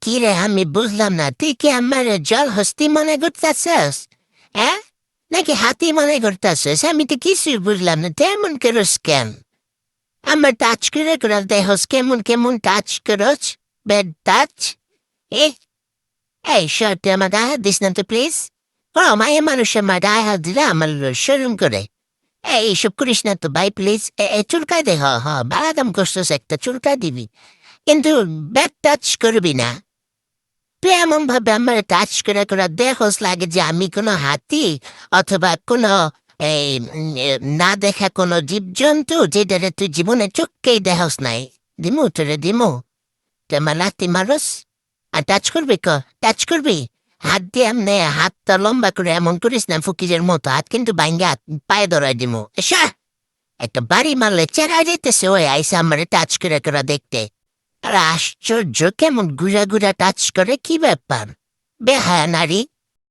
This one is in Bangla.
কি রে আমি বুঝলাম না, তুই কি আমার জল হস্তি মনে করতেছস? হ্যাঁ, নাকি হাতি মনে করতেছস? আমি তো কিছুই বুঝলাম না, তেমন করস কেন? আমার টাচ করে করে দেহস, কেমন কেমন টাচ করস? Bad touch? এ এই সত্যি আমার গায়ে হাত দিস না তো প্লিজ। মায়ের মানুষের আমার গায়ে হাত দিলে আমার শরম করে। এইসব করিস না তো ভাই প্লিজ। চুলকায় দে, বাদাম করছিস একটা, চুলকায় দিবি, কিন্তু ব্যাক টাচ করবি না। তুই এমন ভাবে আমার টাচ করে করে দেখোস লাগে যে আমি কোনো হাতি অথবা কোনো এই না দেখা কোনো জীবজন্তু যেটারে তুই জীবনে চোখকেই দেখোস নাই। দিমু তোরে দিমু, তুই আমার লাথি মারস আর টাচ করবি? টাচ করবি? হাত দিয়ে এমনি হাতটা লম্বা করে এমন করিস না ফকিরের মতো, হাত কিন্তু ভাঙ্গে হাত পায়ে ধরাই দিমু। এসা একটা বাড়ি মারলে চেরা যেতেছে ওই আইসা আমার টাচ করে করে দেখতে। আর আশ্চর্য, কেমন গুড়া গুড়া টাচ করে, কি ব্যাপার? বেহায়া নারী।